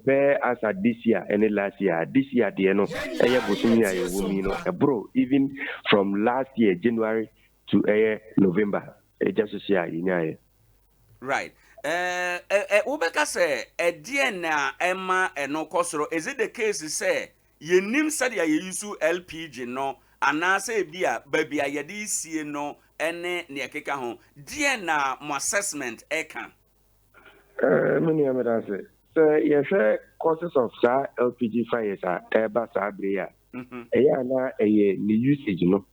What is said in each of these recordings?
bear as at this year and last year. This year, the bro, even from last year, January to November, just to see. Right. Ubeka say na Emma no kosoro. Is it the case say ye nim said ya use LPG no anase bia baby a yedi sie no ene ne keka ho die na mo assessment eka many say so you say causes of LPG fires are eba sa bria na ni usage no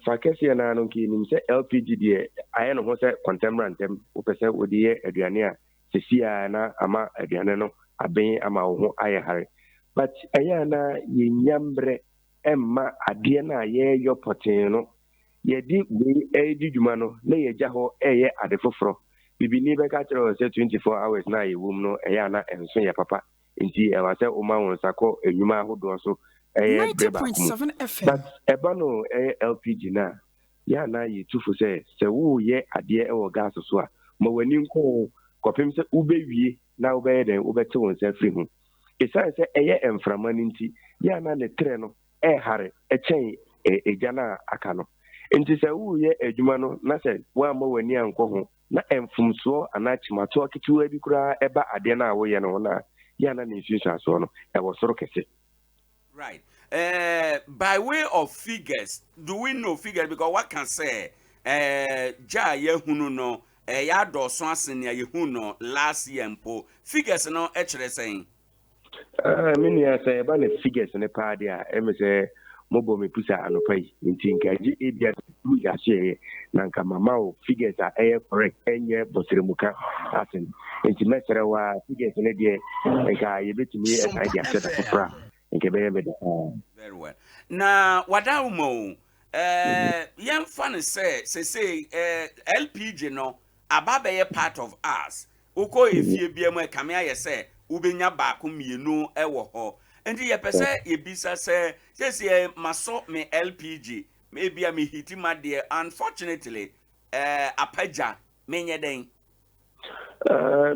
fa kese na no ki nim say LPG die aye no ho say contemporary tem o pese odi aduane a sesia na ama aduane no aben ama wo ho aye hare but na yenyambre emma ade na ye yo poten no ye di we edi dwuma no na ye gya ho eye ade foforo bibini be ka kire say 24 hours na ye wum no na enso ye papa nti e wa say o ma won sako enwuma ahodo so 90.7 FM but eba no LPG na ya na ye tufu say wo ye ade e wo gas so a ma wani nko kopem say ubewie na ubeye den ubete won say free hu esan say eye emframa nti ya na ne tre no hare echen ejana aka no nti say wo ye adwuma no na say wa ma wani anko ho na emfumso anachimato akitu abi kura eba ade na wo ye no na ya na ne nsusu so no e wo soro kese. Right. By way of figures, do we know figures? Because what can say, ja ye hunu no, ya do so asen ya ye hunu last year mpo. Figures no actually saying. Many say ba the figures ne pa dia, em say mobo me pusa anopai. Nti nkaji ebia du ya share na nka mama o figures are correct enye bosremuka asen. Nti mesere wa figures ne de nka ye betumi e ka dia set for Very well. Now, what I know, young fan say LPG no, ababe part of us. Uko if you be a kamea say, ubenya baku mienu ewo ho. And ye pese ye bisa say, just ye maso me LPG. Maybe I'm hitting my dear. Unfortunately, apaja menye den.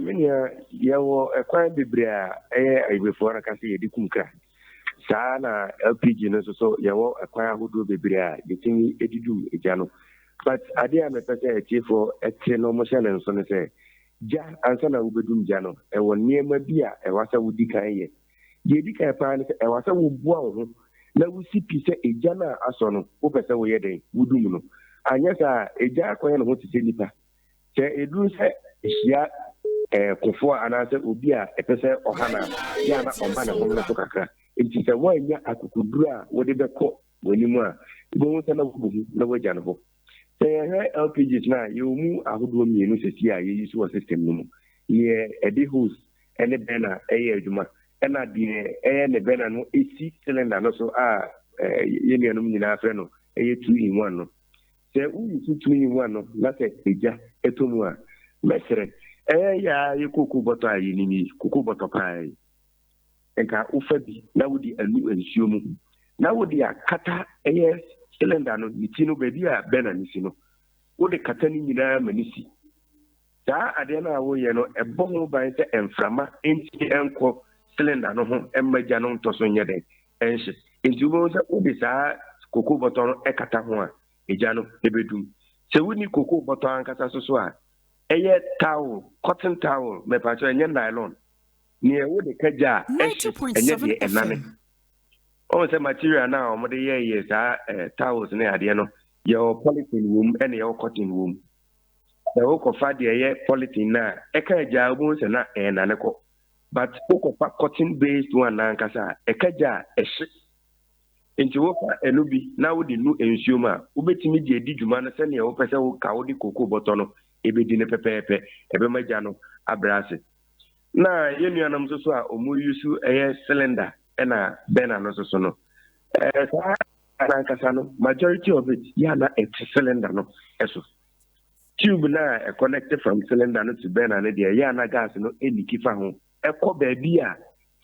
Minya yawo ekwan bibria before ka say yedi kumkra. Sana LPG no so yawo akwan ahodo bebrea yetimi edidum ejano but ade a mepese etiefo ete no mo shele nso ne se ja ansa na ubedum jano e won niema bia e wasa wudi kan ye di kan pa ne e wasa wo bua wo na wusi pise ejana aso no wo pese wo ye den wudum no anya sa eja akwan no ho tise nipa se edu se ehia kofo anase obi a epese ohana ya na omba na ho no so kakra nti sɛ wanya akukuduru a wode bɛkɔ wanimu a ibo nsa na wubu na wagya no ho sɛ yɛhwɛ LPGs na yɛmu ahodoɔ mmienu sɛsi a yɛyi so wɔ system no mu yɛ ɛde hose ɛne bɛna ɛyɛ adwuma ɛna deɛ ɛyɛ ne bɛna no ɛsi cylinder no so a yɛnuanom nyinaa frɛ no ɛyɛ 2-in-1 no sɛ woyi so 2-in-1 no na sɛ ɛgya ɛtɔ mu a mɛsrɛ ɛyɛ yɛ koko bɔtɔ a yɛnimi koko bɔtɔ paa enka ufa bi na wodi anu ensuo mu na wodi akata cylinder no niti no baby a bena nisi no wodi kata ni nyina manisi saa ade na wo ye no ebo ho ban se emframa enti enko cylinder no ho emagya no ntoso nye den enhye enti wo se wodi saa koko botton ekata ho a egya no ebedum se woni koko botton ankasa so a towel cotton towel me pa cho enye nylon ni wo de kaja enye de enane o se material na o mo de ye sa towels ne ade no ye polythene wom ene ye cotton wom e wo ko fa de ye polythene na e ka ja obo se na enane ko but wo ko fa cotton based one na nkasa e kaja ehye enti wo fa enubi na wo de nu ensuo ma wo betimi de edi dwuma no se ne wo pese wo ka wo de koko boto no ebedi ne pepepe ebe magya no abrase na yenuanam so a omu yusu cylinder na bena no so no sa anankasa no majority of it ya na cylinder no eso tube na connected from cylinder no to bena no dia ya na gas no eliki fa ho ekọ baabi a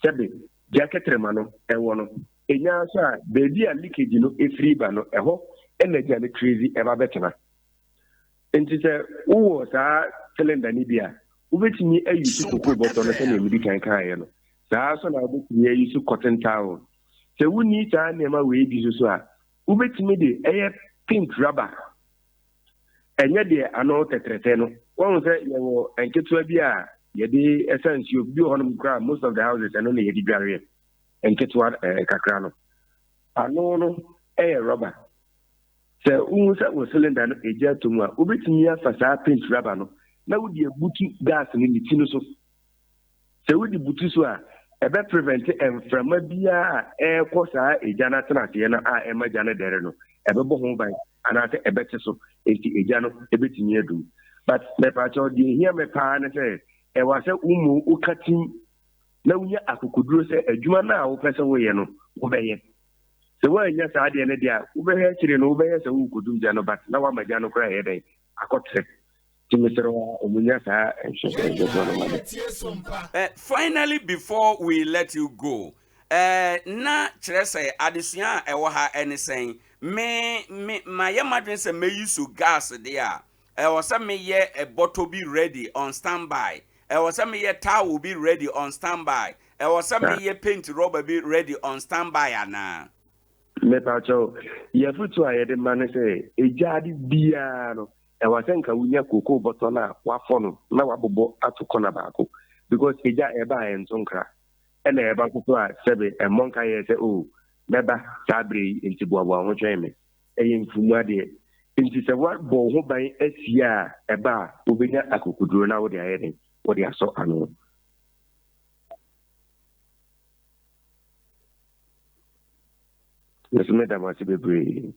sebe jacket rema no ewo no enya so a baabi a leakage no efiri ba no eho energy na crazy eba betena entite wo sa cylinder ni bia ubetimi ayusu koko bottle no se na emidi kan kan ye no That's when I would use cotton towel. So we need to name a way this as ubetimi de pink rubber enye de ano tetrete no won say ye wo enketua bi a ye de essence you bi honum kra most of the houses eno na ye di dware enketua kakra no ano no rubber say say wo cylinder no eja to mu a ubetimi afa sa pink rubber no na wo de butu gas ni ti no so say wo di butu so a ebe prevent enframa bia ko saa eja na tenase na a emaja na dere no ebe bo ho ban ana te ebe te so enti eja no ebe tinye adum but me pa cho di here me pa na say e wa se umu ukatin na wunya akokuduro se adwuma na wo pese wo ye no wo beye se wo anya saa de ne dia wo be he kire no wo beye se wo kodum ja no but na wa maja no kra ye den akotre. Finally, before we let you go, na chere say adesua e wo ha anything me my madwen say me use gas there. Was say me ye a bottle be ready on standby. Was say me ye towel be ready on standby. Was say me ye paint rubber be ready on standby ana. Me pa cho ye futu aye de man say ejadi bia no e wa senka wunya koko boto na wafo no na wabobo atoko na baako because eja eba entonkra e na eba koko a sebe e monka ye say oh meba sabre enti boabo ho tweme e ye mfumu ade enti se wa bo ho ban asia eba obenya akokuduro na wo de aye den wo de aso ano. Yes, madam, I see.